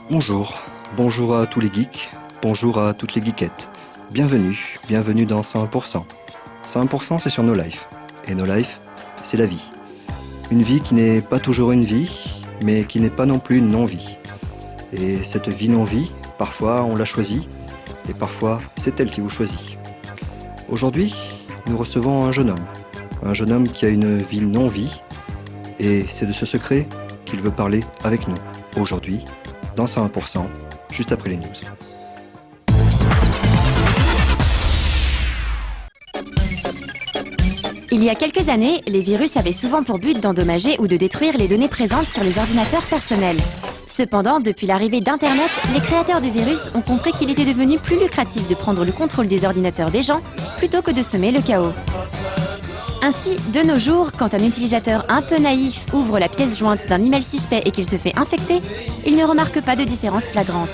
Bonjour, bonjour à tous les geeks, bonjour à toutes les geekettes. Bienvenue dans 101%. 101% c'est sur No Life. Et No Life, c'est la vie. Une vie qui n'est pas toujours une vie, mais qui n'est pas non plus une non-vie. Et cette vie non-vie, parfois on la choisit, et parfois c'est elle qui vous choisit. Aujourd'hui, nous recevons un jeune homme qui a une vie non-vie, et c'est de ce secret qu'il veut parler avec nous, aujourd'hui, dans 101%, juste après les news. Il y a quelques années, les virus avaient souvent pour but d'endommager ou de détruire les données présentes sur les ordinateurs personnels. Cependant, depuis l'arrivée d'Internet, les créateurs de virus ont compris qu'il était devenu plus lucratif de prendre le contrôle des ordinateurs des gens plutôt que de semer le chaos. Ainsi, de nos jours, quand un utilisateur un peu naïf ouvre la pièce jointe d'un email suspect et qu'il se fait infecter, il ne remarque pas de différence flagrante.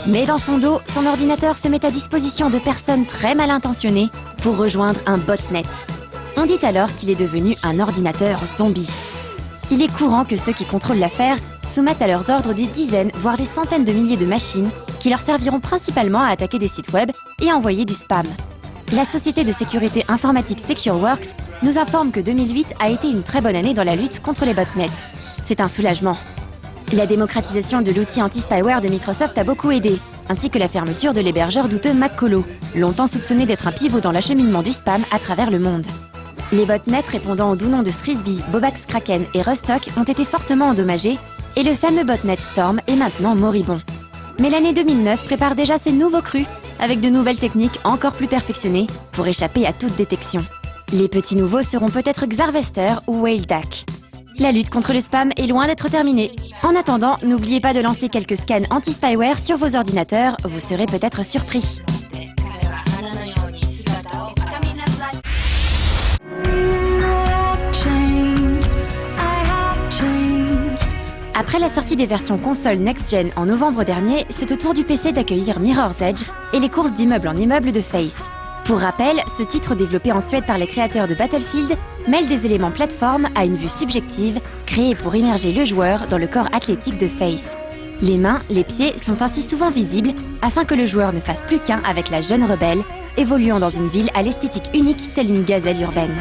Mais dans son dos, son ordinateur se met à disposition de personnes très mal intentionnées pour rejoindre un botnet. On dit alors qu'il est devenu un ordinateur zombie. Il est courant que ceux qui contrôlent l'affaire soumettent à leurs ordres des dizaines, voire des centaines de milliers de machines qui leur serviront principalement à attaquer des sites web et à envoyer du spam. La société de sécurité informatique SecureWorks nous informe que 2008 a été une très bonne année dans la lutte contre les botnets. C'est un soulagement. La démocratisation de l'outil anti-spyware de Microsoft a beaucoup aidé, ainsi que la fermeture de l'hébergeur douteux McColo, longtemps soupçonné d'être un pivot dans l'acheminement du spam à travers le monde. Les botnets répondant aux doux noms de Srisby, Bobax Kraken et Rustock ont été fortement endommagés, et le fameux botnet Storm est maintenant moribond. Mais l'année 2009 prépare déjà ses nouveaux crus, avec de nouvelles techniques encore plus perfectionnées pour échapper à toute détection. Les petits nouveaux seront peut-être Xarvester ou WhaleDAC. La lutte contre le spam est loin d'être terminée. En attendant, n'oubliez pas de lancer quelques scans anti-spyware sur vos ordinateurs, vous serez peut-être surpris. Après la sortie des versions console next-gen en novembre dernier, c'est au tour du PC d'accueillir Mirror's Edge et les courses d'immeuble en immeuble de Face. Pour rappel, ce titre développé en Suède par les créateurs de Battlefield mêle des éléments plateforme à une vue subjective, créée pour immerger le joueur dans le corps athlétique de Face. Les mains, les pieds sont ainsi souvent visibles afin que le joueur ne fasse plus qu'un avec la jeune rebelle, évoluant dans une ville à l'esthétique unique telle une gazelle urbaine.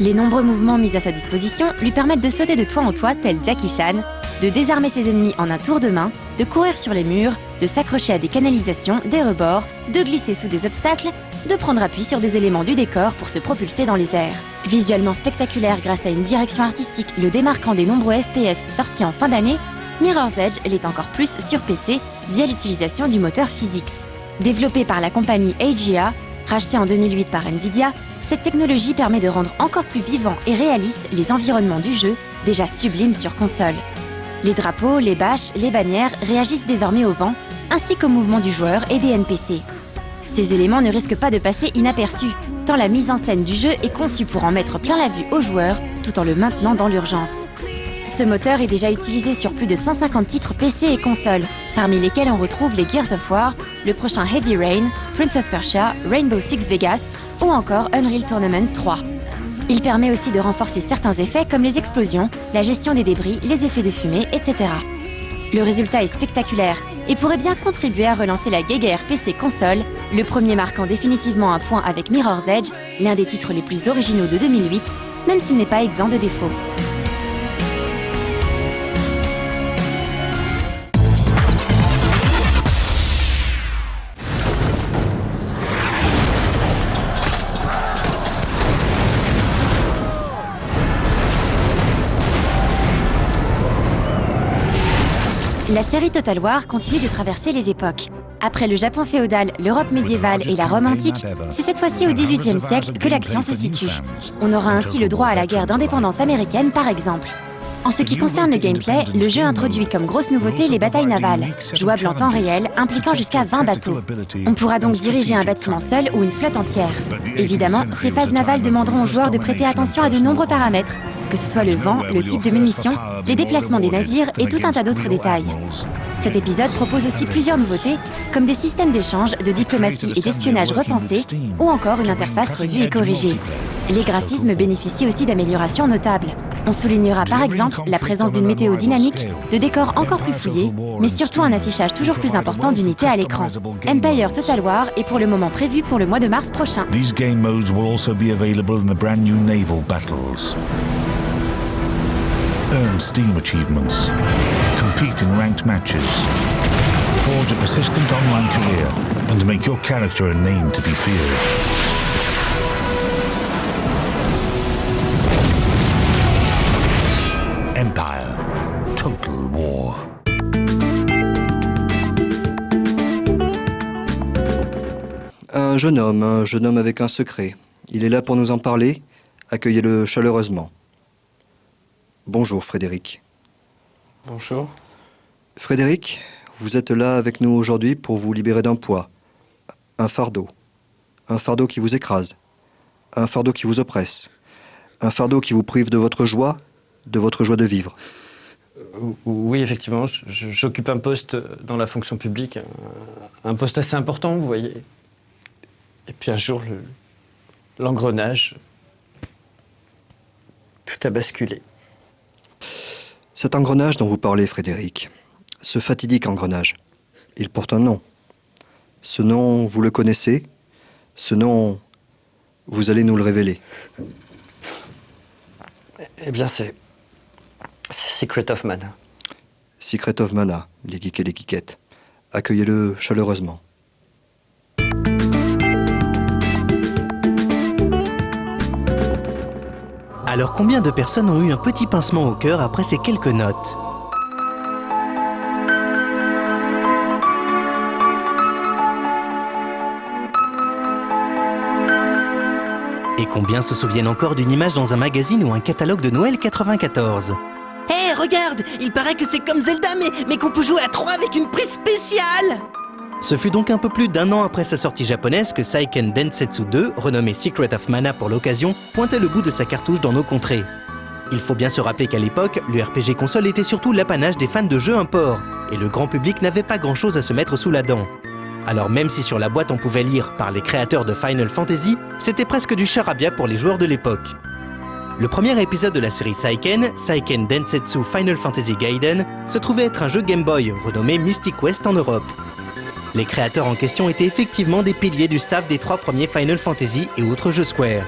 Les nombreux mouvements mis à sa disposition lui permettent de sauter de toit en toit tel Jackie Chan, de désarmer ses ennemis en un tour de main, de courir sur les murs, de s'accrocher à des canalisations, des rebords, de glisser sous des obstacles, de prendre appui sur des éléments du décor pour se propulser dans les airs. Visuellement spectaculaire grâce à une direction artistique le démarquant des nombreux FPS sortis en fin d'année, Mirror's Edge l'est encore plus sur PC via l'utilisation du moteur Physics. Développé par la compagnie AGA, rachetée en 2008 par Nvidia, cette technologie permet de rendre encore plus vivants et réalistes les environnements du jeu, déjà sublimes sur console. Les drapeaux, les bâches, les bannières réagissent désormais au vent, ainsi qu'au mouvement du joueur et des NPC. Ces éléments ne risquent pas de passer inaperçus, tant la mise en scène du jeu est conçue pour en mettre plein la vue au joueur, tout en le maintenant dans l'urgence. Ce moteur est déjà utilisé sur plus de 150 titres PC et console, parmi lesquels on retrouve les Gears of War, le prochain Heavy Rain, Prince of Persia, Rainbow Six Vegas ou encore Unreal Tournament 3. Il permet aussi de renforcer certains effets comme les explosions, la gestion des débris, les effets de fumée, etc. Le résultat est spectaculaire et pourrait bien contribuer à relancer la guéguerre PC-console, le premier marquant définitivement un point avec Mirror's Edge, l'un des titres les plus originaux de 2008, même s'il n'est pas exempt de défauts. La série Total War continue de traverser les époques. Après le Japon féodal, l'Europe médiévale et la Rome antique, c'est cette fois-ci au XVIIIe siècle que l'action se situe. On aura ainsi le droit à la guerre d'indépendance américaine par exemple. En ce qui concerne le gameplay, le jeu introduit comme grosse nouveauté les batailles navales, jouables en temps réel, impliquant jusqu'à 20 bateaux. On pourra donc diriger un bâtiment seul ou une flotte entière. Évidemment, ces phases navales demanderont aux joueurs de prêter attention à de nombreux paramètres, que ce soit le vent, le type de munitions, les déplacements des navires et tout un tas d'autres détails. Cet épisode propose aussi plusieurs nouveautés, comme des systèmes d'échange, de diplomatie et d'espionnage repensés, ou encore une interface revue et corrigée. Les graphismes bénéficient aussi d'améliorations notables. On soulignera par exemple la présence d'une météo dynamique, de décors encore plus fouillés, mais surtout un affichage toujours plus important d'unités à l'écran. Empire Total War est pour le moment prévu pour le mois de mars prochain. These game modes will also be available in the brand new naval battles. Earn Steam achievements. Compete in ranked matches. Forge a persistent online career and make your character a name to be feared. Empire. Total War. Un jeune homme avec un secret. Il est là pour nous en parler. Accueillez-le chaleureusement. Bonjour Frédéric. Bonjour. Frédéric, vous êtes là avec nous aujourd'hui pour vous libérer d'un poids. Un fardeau qui vous écrase. Un fardeau qui vous oppresse. Un fardeau qui vous prive de votre joie de vivre. Oui, effectivement, j'occupe un poste dans la fonction publique, un poste assez important, vous voyez. Et puis un jour, l'engrenage, tout a basculé. Cet engrenage dont vous parlez, Frédéric, ce fatidique engrenage, il porte un nom. Ce nom, vous le connaissez. Ce nom, vous allez nous le révéler. Eh bien, c'est Secret of Mana. Secret of Mana, les geeks et les geekettes. Accueillez-le chaleureusement. Alors combien de personnes ont eu un petit pincement au cœur après ces quelques notes ? Et combien se souviennent encore d'une image dans un magazine ou un catalogue de Noël 94 ? Hé, regarde, il paraît que c'est comme Zelda, mais qu'on peut jouer à 3 avec une prise spéciale. Ce fut donc un peu plus d'1 an après sa sortie japonaise que Seiken Densetsu 2, renommé Secret of Mana pour l'occasion, pointait le bout de sa cartouche dans nos contrées. Il faut bien se rappeler qu'à l'époque, le RPG console était surtout l'apanage des fans de jeux import, et le grand public n'avait pas grand-chose à se mettre sous la dent. Alors même si sur la boîte on pouvait lire « par les créateurs de Final Fantasy », c'était presque du charabia pour les joueurs de l'époque. Le premier épisode de la série Seiken, Seiken Densetsu Final Fantasy Gaiden, se trouvait être un jeu Game Boy, renommé Mystic Quest en Europe. Les créateurs en question étaient effectivement des piliers du staff des 3 premiers Final Fantasy et autres jeux Square.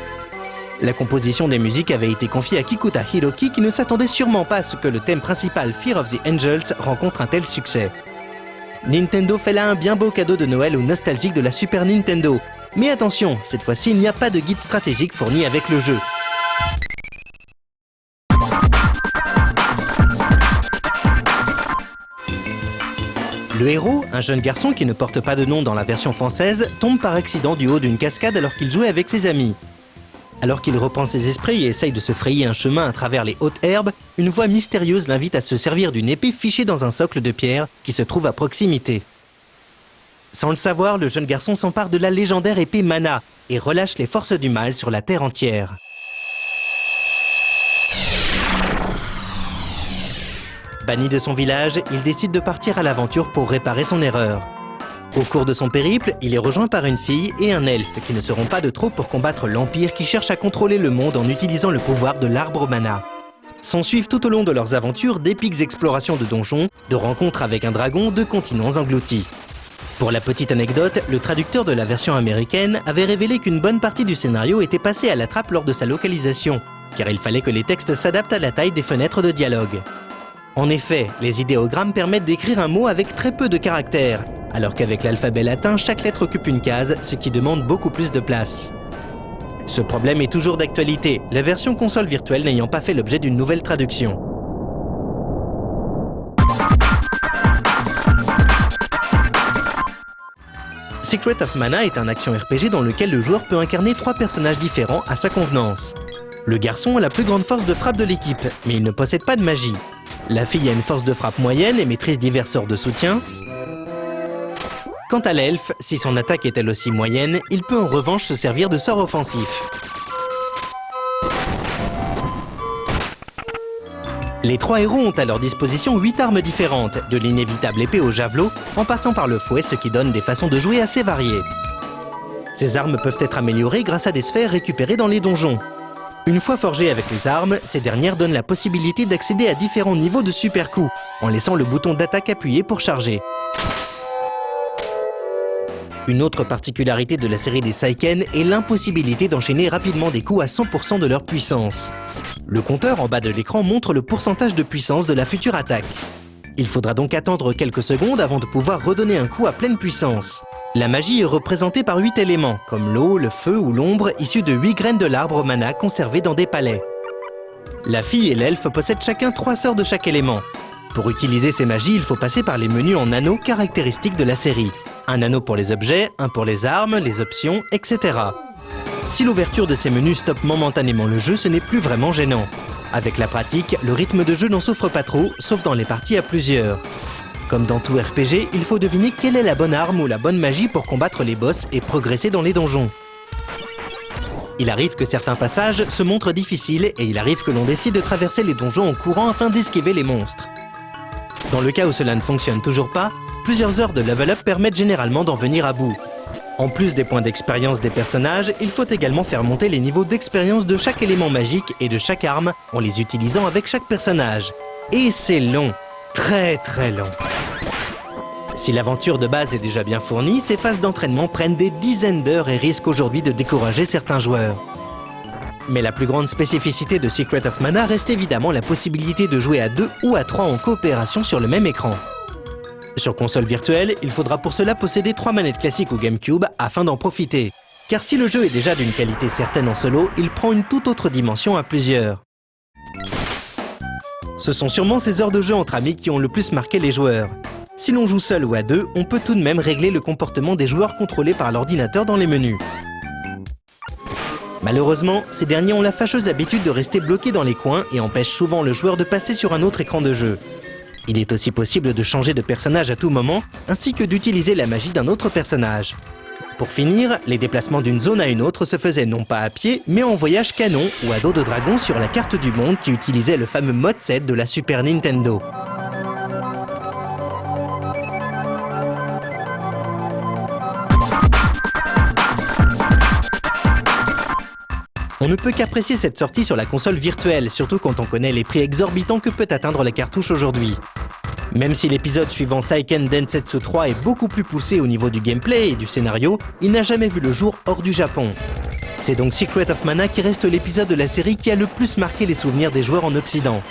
La composition des musiques avait été confiée à Kikuta Hiroki qui ne s'attendait sûrement pas à ce que le thème principal Fear of the Angels rencontre un tel succès. Nintendo fait là un bien beau cadeau de Noël aux nostalgiques de la Super Nintendo. Mais attention, cette fois-ci il n'y a pas de guide stratégique fourni avec le jeu. Le héros, un jeune garçon qui ne porte pas de nom dans la version française, tombe par accident du haut d'une cascade alors qu'il jouait avec ses amis. Alors qu'il reprend ses esprits et essaye de se frayer un chemin à travers les hautes herbes, une voix mystérieuse l'invite à se servir d'une épée fichée dans un socle de pierre qui se trouve à proximité. Sans le savoir, le jeune garçon s'empare de la légendaire épée Mana et relâche les forces du mal sur la terre entière. Banni de son village, il décide de partir à l'aventure pour réparer son erreur. Au cours de son périple, il est rejoint par une fille et un elfe qui ne seront pas de trop pour combattre l'Empire qui cherche à contrôler le monde en utilisant le pouvoir de l'arbre Mana. S'ensuivent tout au long de leurs aventures d'épiques explorations de donjons, de rencontres avec un dragon, de continents engloutis. Pour la petite anecdote, le traducteur de la version américaine avait révélé qu'une bonne partie du scénario était passée à la trappe lors de sa localisation, car il fallait que les textes s'adaptent à la taille des fenêtres de dialogue. En effet, les idéogrammes permettent d'écrire un mot avec très peu de caractères, alors qu'avec l'alphabet latin, chaque lettre occupe une case, ce qui demande beaucoup plus de place. Ce problème est toujours d'actualité, la version console virtuelle n'ayant pas fait l'objet d'une nouvelle traduction. Secret of Mana est un action RPG dans lequel le joueur peut incarner 3 personnages différents à sa convenance. Le garçon a la plus grande force de frappe de l'équipe, mais il ne possède pas de magie. La fille a une force de frappe moyenne et maîtrise divers sorts de soutien. Quant à l'elfe, si son attaque est elle aussi moyenne, il peut en revanche se servir de sorts offensifs. Les 3 héros ont à leur disposition 8 armes différentes, de l'inévitable épée au javelot, en passant par le fouet, ce qui donne des façons de jouer assez variées. Ces armes peuvent être améliorées grâce à des sphères récupérées dans les donjons. Une fois forgées avec les armes, ces dernières donnent la possibilité d'accéder à différents niveaux de super coups, en laissant le bouton d'attaque appuyé pour charger. Une autre particularité de la série des Saiken est l'impossibilité d'enchaîner rapidement des coups à 100% de leur puissance. Le compteur en bas de l'écran montre le pourcentage de puissance de la future attaque. Il faudra donc attendre quelques secondes avant de pouvoir redonner un coup à pleine puissance. La magie est représentée par 8 éléments, comme l'eau, le feu ou l'ombre, issus de 8 graines de l'arbre mana conservées dans des palets. La fille et l'elfe possèdent chacun 3 sœurs de chaque élément. Pour utiliser ces magies, il faut passer par les menus en anneaux caractéristiques de la série. Un anneau pour les objets, un pour les armes, les options, etc. Si l'ouverture de ces menus stoppe momentanément le jeu, ce n'est plus vraiment gênant. Avec la pratique, le rythme de jeu n'en souffre pas trop, sauf dans les parties à plusieurs. Comme dans tout RPG, il faut deviner quelle est la bonne arme ou la bonne magie pour combattre les boss et progresser dans les donjons. Il arrive que certains passages se montrent difficiles et il arrive que l'on décide de traverser les donjons en courant afin d'esquiver les monstres. Dans le cas où cela ne fonctionne toujours pas, plusieurs heures de level up permettent généralement d'en venir à bout. En plus des points d'expérience des personnages, il faut également faire monter les niveaux d'expérience de chaque élément magique et de chaque arme en les utilisant avec chaque personnage. Et c'est long, très long. Si l'aventure de base est déjà bien fournie, ces phases d'entraînement prennent des dizaines d'heures et risquent aujourd'hui de décourager certains joueurs. Mais la plus grande spécificité de Secret of Mana reste évidemment la possibilité de jouer à 2 ou à 3 en coopération sur le même écran. Sur console virtuelle, il faudra pour cela posséder 3 manettes classiques ou GameCube afin d'en profiter. Car si le jeu est déjà d'une qualité certaine en solo, il prend une toute autre dimension à plusieurs. Ce sont sûrement ces heures de jeu entre amis qui ont le plus marqué les joueurs. Si l'on joue seul ou à 2, on peut tout de même régler le comportement des joueurs contrôlés par l'ordinateur dans les menus. Malheureusement, ces derniers ont la fâcheuse habitude de rester bloqués dans les coins et empêchent souvent le joueur de passer sur un autre écran de jeu. Il est aussi possible de changer de personnage à tout moment, ainsi que d'utiliser la magie d'un autre personnage. Pour finir, les déplacements d'une zone à une autre se faisaient non pas à pied, mais en voyage canon ou à dos de dragon sur la carte du monde qui utilisait le fameux mode 7 de la Super Nintendo. On ne peut qu'apprécier cette sortie sur la console virtuelle, surtout quand on connaît les prix exorbitants que peut atteindre la cartouche aujourd'hui. Même si l'épisode suivant Saiken Densetsu 3 est beaucoup plus poussé au niveau du gameplay et du scénario, il n'a jamais vu le jour hors du Japon. C'est donc Secret of Mana qui reste l'épisode de la série qui a le plus marqué les souvenirs des joueurs en Occident.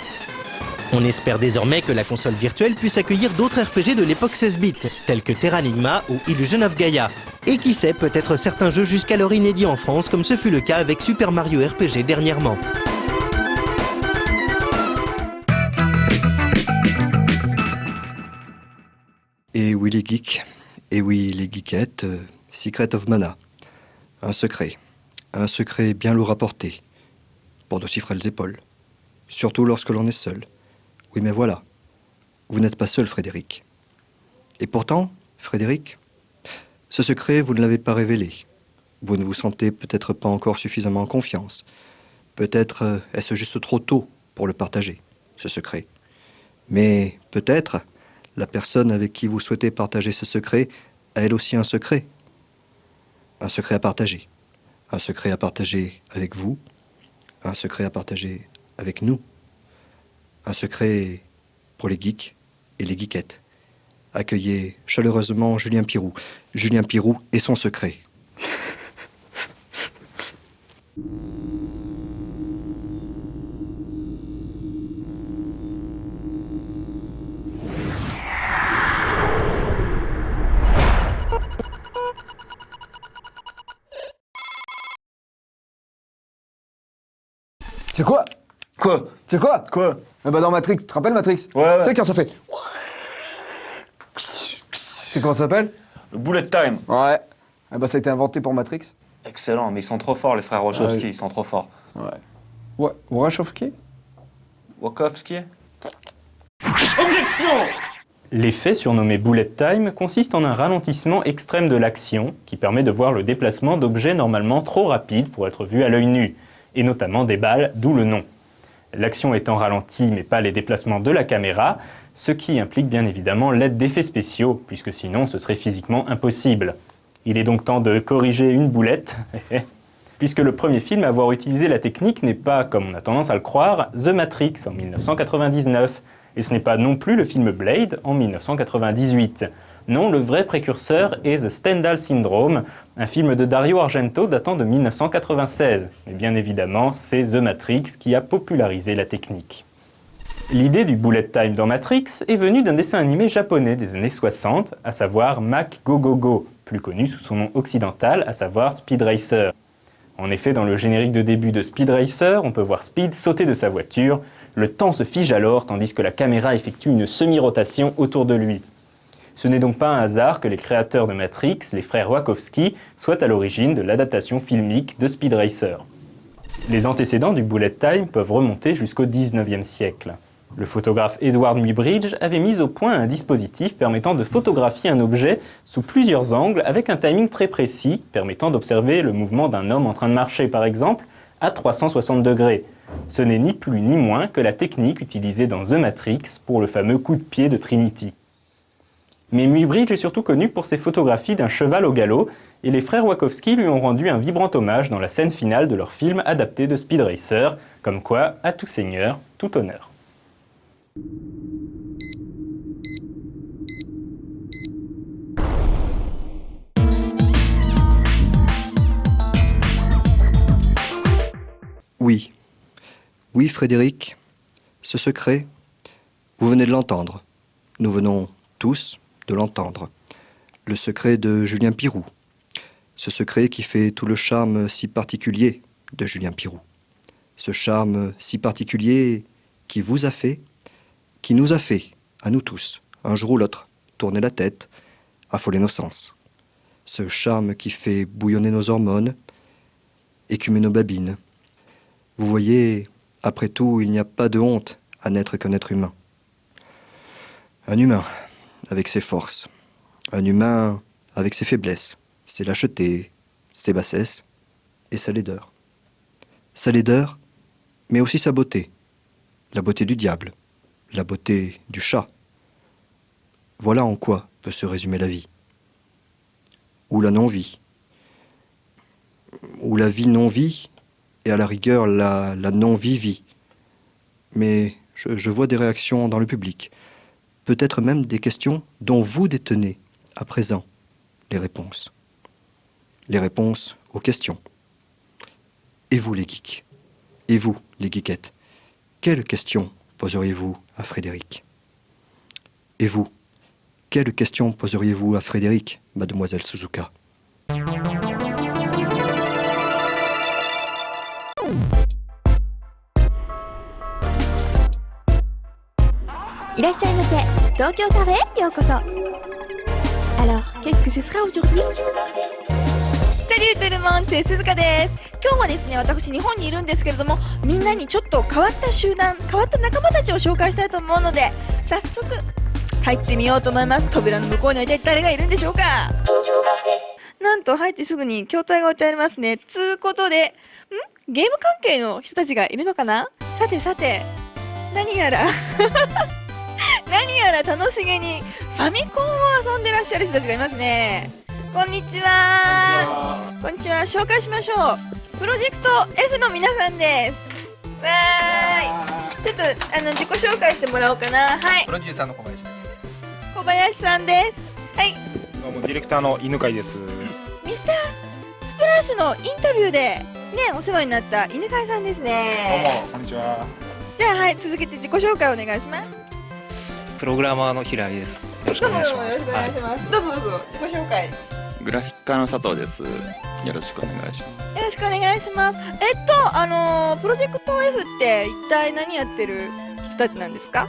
On espère désormais que la console virtuelle puisse accueillir d'autres RPG de l'époque 16 bits, tels que Terranigma ou Illusion of Gaia. Et qui sait, peut-être certains jeux jusqu'alors inédits en France, comme ce fut le cas avec Super Mario RPG dernièrement. Et oui les geeks, et oui les geekettes, Secret of Mana. Un secret bien lourd à porter, pour d'aussi frêles épaules. Surtout lorsque l'on est seul. Oui mais voilà, vous n'êtes pas seul Frédéric. Et pourtant, Frédéric, ce secret vous ne l'avez pas révélé. Vous ne vous sentez peut-être pas encore suffisamment en confiance. Peut-être est-ce juste trop tôt pour le partager, ce secret. Mais peut-être la personne avec qui vous souhaitez partager ce secret a elle aussi un secret. Un secret à partager. Un secret à partager avec vous. Un secret à partager avec nous. Un secret pour les geeks et les geekettes. Accueillez chaleureusement Julien Pirou. Julien Pirou et son secret. C'est quoi? Quoi? C'est quoi? Quoi? Ah bah dans Matrix, tu te rappelles Matrix? Ouais. Tu sais quand ça fait... C'est comment ça s'appelle? Le bullet time. Ouais. Ah bah ça a été inventé pour Matrix. Excellent, mais ils sont trop forts, les frères Wachowski, oui. ils sont trop forts. Ouais. Ouais, Wachowski? Wachowski? L'effet, surnommé Bullet Time, consiste en un ralentissement extrême de l'action qui permet de voir le déplacement d'objets normalement trop rapides pour être vus à l'œil nu, et notamment des balles, d'où le nom. L'action étant ralentie mais pas les déplacements de la caméra, ce qui implique bien évidemment l'aide d'effets spéciaux, puisque sinon ce serait physiquement impossible. Il est donc temps de corriger une boulette. puisque le premier film à avoir utilisé la technique n'est pas, comme on a tendance à le croire, The Matrix en 1999, et ce n'est pas non plus le film Blade en 1998. Non, le vrai précurseur est The Stendhal Syndrome, un film de Dario Argento datant de 1996. Mais bien évidemment, c'est The Matrix qui a popularisé la technique. L'idée du bullet time dans Matrix est venue d'un dessin animé japonais des années 60, à savoir Mac Go Go Go, plus connu sous son nom occidental, à savoir Speed Racer. En effet, dans le générique de début de Speed Racer, on peut voir Speed sauter de sa voiture. Le temps se fige alors, tandis que la caméra effectue une semi-rotation autour de lui. Ce n'est donc pas un hasard que les créateurs de Matrix, les frères Wachowski, soient à l'origine de l'adaptation filmique de Speed Racer. Les antécédents du bullet time peuvent remonter jusqu'au 19e siècle. Le photographe Edward Muybridge avait mis au point un dispositif permettant de photographier un objet sous plusieurs angles avec un timing très précis, permettant d'observer le mouvement d'un homme en train de marcher par exemple, à 360 degrés. Ce n'est ni plus ni moins que la technique utilisée dans The Matrix pour le fameux coup de pied de Trinity. Mais Muybridge est surtout connu pour ses photographies d'un cheval au galop, et les frères Wachowski lui ont rendu un vibrant hommage dans la scène finale de leur film adapté de Speed Racer, comme quoi, à tout seigneur, tout honneur. Oui. Oui, Frédéric, ce secret, vous venez de l'entendre. Nous venons tous de l'entendre. Le secret de Julien Pirou. Ce secret qui fait tout le charme si particulier de Julien Pirou. Ce charme si particulier qui vous a fait, qui nous a fait, à nous tous, un jour ou l'autre, tourner la tête, affoler nos sens. Ce charme qui fait bouillonner nos hormones, écumer nos babines. Vous voyez, après tout, il n'y a pas de honte à n'être qu'un être humain. Un humain, avec ses forces. Un humain avec ses faiblesses, ses lâchetés, ses bassesses et sa laideur. Sa laideur, mais aussi sa beauté. La beauté du diable, la beauté du chat. Voilà en quoi peut se résumer la vie. Ou la non-vie. Ou la vie non-vie, et à la rigueur la non-vie-vie. Mais je vois des réactions dans le public. Peut-être même des questions dont vous détenez, à présent, les réponses. Les réponses aux questions. Et vous, les geeks? Et vous, les geekettes? Quelles questions poseriez-vous à Frédéric? Et vous, quelles questions poseriez-vous à Frédéric, mademoiselle Suzuka? Alors, qu'est-ce que ce sera aujourd'hui? Salut tout le monde, c'est Suzuka です。今日はですね、私日本にいるんですけれども、みんなにちょっと変わった集団、変わった仲間たちを紹介したいと思うので、早速入ってみようと思います。扉の向こうには一体誰がいるんでしょうか？なんと入ってすぐに筐体が置いてありますね。つうことで、ゲーム関係の人たちがいるのかな？さてさて、何やら何やら楽しげにファミコンを遊んでらっしゃる人たちがいますね。こんにちは。こんにちは。紹介しましょう。プロジェクト F の皆さんです。わーい。ちょっと自己紹介してもらおうかな。はい。プロデューサーの小林です。小林さんです。はい。どうもディレクターの犬飼です。ミスタースプラッシュのインタビューでねお世話になった犬飼さんですね。どうもこんにちは。じゃあはい続けて自己紹介お願いします。プログラマーの平井です。よろしくお願いします。よろしくお願いします。どうぞどうぞ自己紹介。グラフィッカーの佐藤です。よろしくお願いします。よろしくお願いします。プロジェクト F って一体何やってる人たちなんですか？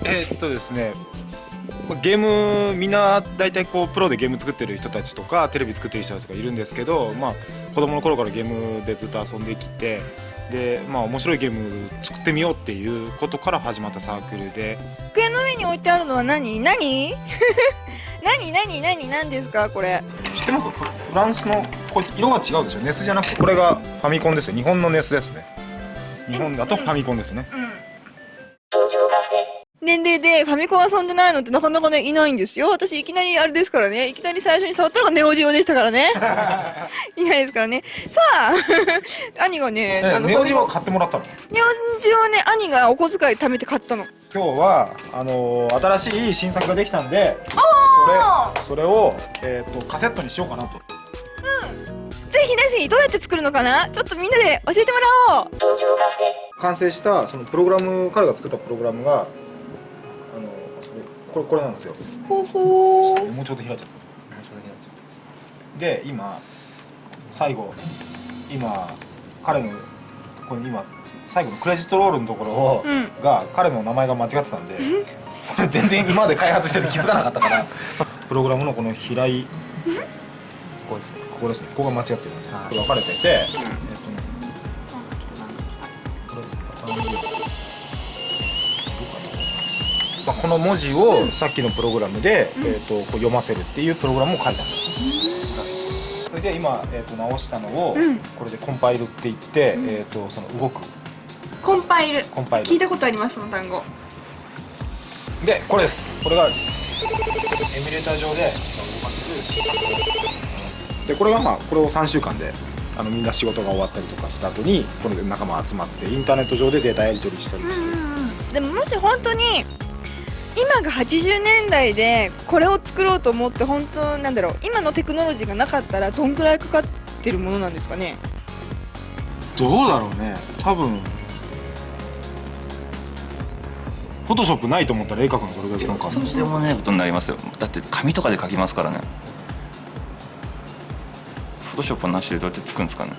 ですね、ゲームみんな大体こうプロでゲーム作ってる人たちとかテレビ作ってる人たちがいるんですけど、子供の頃からゲームでずっと遊んできて、で面白いゲーム作ってみようっていうことから始まったサークルで。机の上に置いてあるのは何何ですかこれ？知ってます？フランスのこれ色が違うでしょ。ネスじゃなくてこれがファミコンですよ。日本のネスですね。日本だとファミコンですね。ネ年齢でファミコン遊んでないのってなかなかねいないんですよ。私いきなりあれですからね、いきなり最初に触ったのがネオジオでしたからねいないですからね。さあ兄がね、ネオジオ買ってもらったの。ネオジオはね兄がお小遣い貯めて買ったの。今日は新しい新作ができたんで、それをカセットにしようかなと。ぜひぜひどうやって作るのかな、ちょっとみんなで教えてもらおう。完成したそのプログラム、彼が作ったプログラムがこれなんですよ。ほうほう。もうちょっと開いちゃった。で今彼のこれ今最後のクレジットロールのところを、が彼の名前が間違ってたんで、それ全然今まで開発してて気づかなかったからプログラムのこの平井ここですね、ここが間違ってるんで、これ分かれてて、この文字をさっきのプログラムで、こう読ませるっていうプログラムを書いたんです。それで今、直したのを、これでコンパイルって言って、その動くコンパイル聞いたことあります、その単語で。これです。これがエミュレーター上で動かせるで、これがこれを3週間でみんな仕事が終わったりとかした後にこれで仲間集まってインターネット上でデータやり取りしたりして、でももし本当に今が80年代でこれを作ろうと思って本当なんだろう、今のテクノロジーがなかったらどんくらいかかってるものなんですかね。どうだろうね。多分フォトショップないと思ったら絵描くのどれぐらい時間かかるの？とんでもないことになりますよ。だって紙とかで描きますからね。フォトショップなしでどうやって作るんですかね。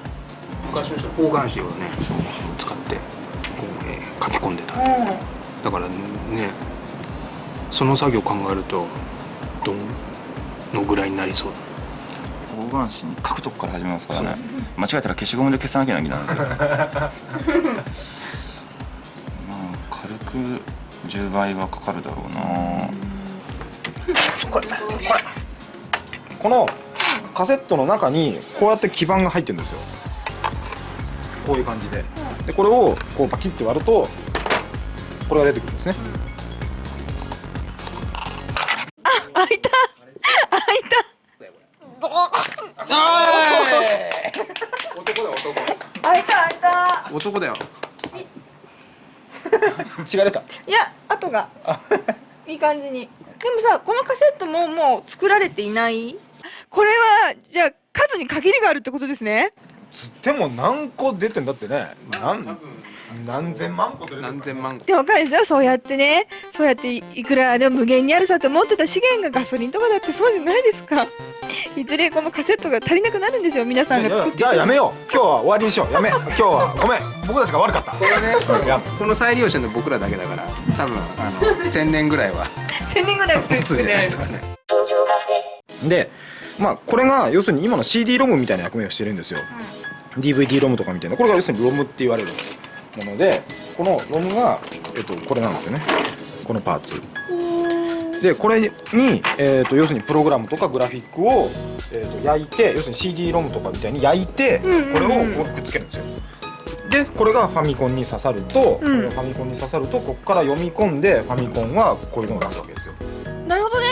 昔の人方眼紙をね使ってこう、書き込んでた、だからねその作業考えるとどのぐらいになりそう。方眼紙に書くとこから始めますからね。間違えたら消しゴムで消さなきゃいけないんですよ軽く10倍はかかるだろうな。このカセットの中にこうやって基板が入ってるんですよ。こういう感じで。でこれをこうバキッて割るとこれが出てくるんですね。開いた男だよ。違れた。いや後がいい感じに。でもさ、このカセットももう作られていない。これはじゃあ数に限りがあるってことですね。つっても何個出てんだってね。何千万個出てる。何千万個。でも分かるんですよ。そうやってね、そうやっていくらでも無限にあるさと思ってた資源がガソリンとかだってそうじゃないですか。いずれこのカセットが足りなくなるんですよ。皆さんが作って。じゃあやめよう。今日は終わりにしよう。やめ。今日はごめん。僕たちが悪かった。これね、この再利用者の僕らだけだから、多分1000年ぐらいは1000年ぐらいは作ってないですかね。で、これが要するに今の CD ロムみたいな役目をしてるんですよ。DVD ロムとかみたいな。これが要するにロムって言われるもので、このロムがこれなんですよね。このパーツ。でこれに、要するにプログラムとかグラフィックを、焼いて、要するに CD ロムとかみたいに焼いて、これをこうくっつけるんですよ。でこれがファミコンに刺さると、ファミコンに刺さるとここから読み込んでファミコンはこういうのを出すわけですよ。なるほどね。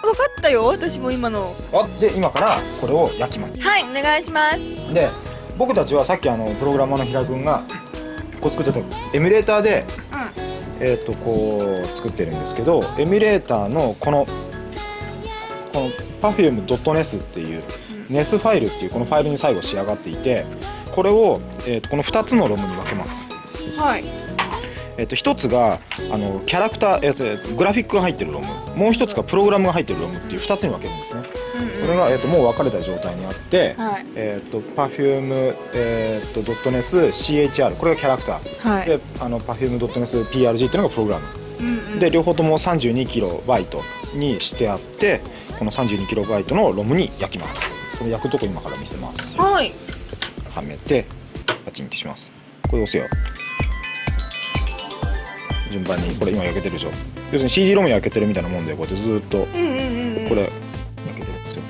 分かったよ。私も今の。で今からこれを焼きます。はい、お願いします。で僕たちはさっきプログラマーの平井君がこう作ってたエミュレーターで、こう作ってるんですけど、エミュレーターのこの Perfume.nes っていう NES ファイルっていうこのファイルに最後仕上がっていて、これを、この2つのロムに分けます。はい。1つがキャラクター、グラフィックが入ってるロム、もう1つがプログラムが入ってるロムっていう2つに分けるんですね。それが、もう分かれた状態にあって、Perfume.nes CHR これがキャラクター、でPerfume.nes PRG っていうのがプログラム、で両方とも 32KB にしてあって、この 32KB のロムに焼きます。その焼くとこ今から見せます。はい。はめてパチンってします。これ押せよ。順番にこれ今焼けてるでしょ。要するに CD ロム焼けてるみたいなもんで、こうやってずっとこれ焼けてるんですよ。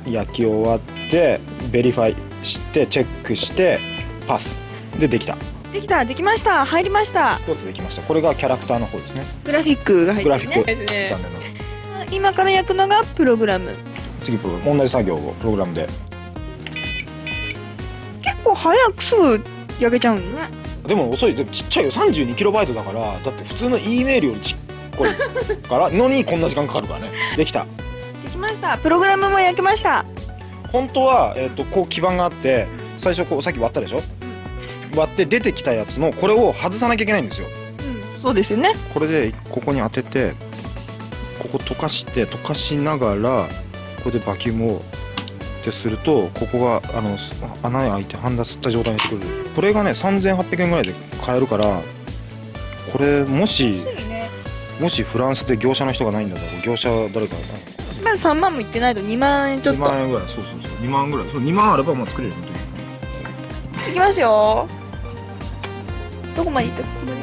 焼き終わってベリファイしてチェックしてパスでできた。できた、できました、入りました。一つできました。これがキャラクターの方ですね。グラフィックが入ってるね。グラフィックですね残念ながら。今から焼くのがプログラム。次プログラム、同じ作業をプログラムで。結構早くすぐ焼けちゃうんね。でも遅い、でもちっちゃいよ、32KB だから、だって普通の E メールよりちっこいからのにこんな時間かかるからね。できた。できました。プログラムも焼けました。本当は、こう基板があって、最初こうさっき割ったでしょ。割って出てきたやつのこれを外さなきゃいけないんですよ。そうですよね。これでここに当てて、ここ溶かしながら、これでバキュームをってすると、ここが穴に開いてハンダ吸った状態にしてくる。これがね3800円ぐらいで買えるから、これもしフランスで業者の人がないんだったら、業者誰かまず3万もいってないと2万円ちょっと。2万円ぐらい、そう2万ぐらい、2万あればもう作れるよ。いきますよ。どこまでいった？ここまで。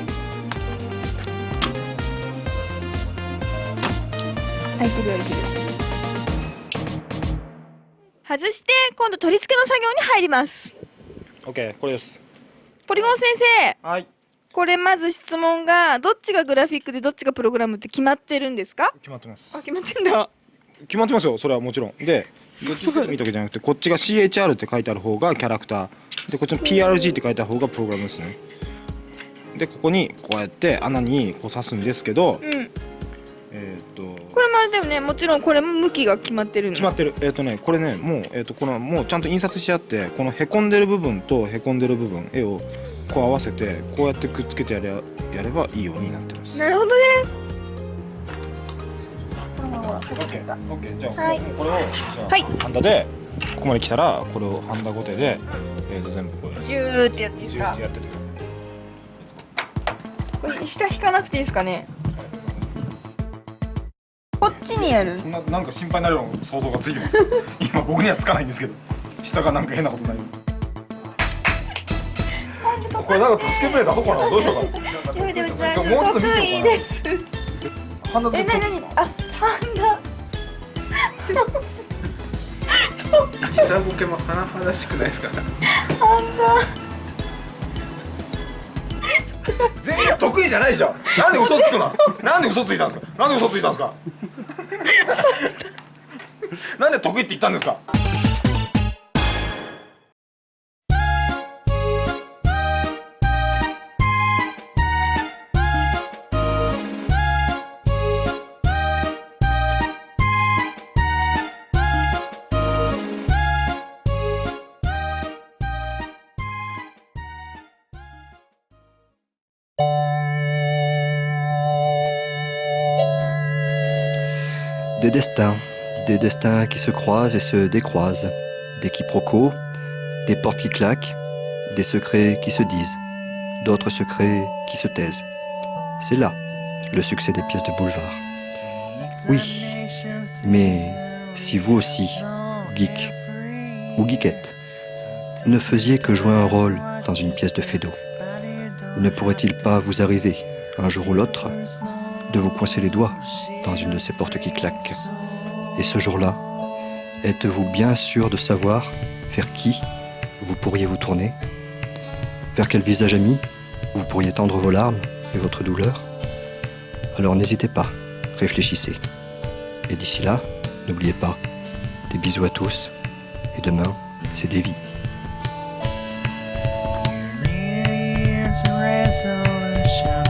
開いてる開いてる。外して今度取り付けの作業に入ります。 OK、 これです。ポリゴン先生。はい。これまず質問が、どっちがグラフィックでどっちがプログラムって決まってるんですか？決まってます。あ、決まってんだ。決まってますよ、それはもちろん。で、どっちか見たわけじゃなくて、こっちが CHR って書いてある方がキャラクターで、こっちの PRG って書いてある方がプログラムですね。で、ここにこうやって穴にこう刺すんですけど、うん。これもあれだよね、もちろんこれも向きが決まってるの。決まってる。これね、もうこのもうちゃんと印刷してあって、このへこんでる部分とへこんでる部分、絵をこう合わせてこうやってくっつけてやればいいようになってます。なるほどね。OK、じゃあ、はい、これをじゃあ、はい、ハンダでここまで来たら、これをハンダごてで全部こうジューってやっていいですか？ジューってやっててください。これ下引かなくていいですかね？こっちにやる。そんななんか心配になるような想像がついてます今僕にはつかないんですけど、下がなんか変なことになる。これなんか助けプレー出そうかな、どうしようかな。やめてやめて、もうちょっと見てようかな。得意です。ハンダずっとなにあ、ハンダ時差ボケも甚だしくないですか？ハン全然得意じゃないじゃん。なんで嘘つくの？なんで嘘ついたんですか？なんで嘘ついたんですか？なんで得意って言ったんですかDes destins qui se croisent et se décroisent, des quiproquos, des portes qui claquent, des secrets qui se disent, d'autres secrets qui se taisent. C'est là le succès des pièces de boulevard. Oui, mais si vous aussi, geek ou geekette, ne faisiez que jouer un rôle dans une pièce de Fedo, ne pourrait-il pas vous arriver, un jour ou l'autre, de vous coincer les doigts dans une de ces portes qui claquent? Et ce jour-là, êtes-vous bien sûr de savoir vers qui vous pourriez vous tourner? Vers quel visage ami vous pourriez tendre vos larmes et votre douleur? Alors n'hésitez pas, réfléchissez. Et d'ici là, n'oubliez pas, des bisous à tous, et demain, c'est des vies. New Year's resolution.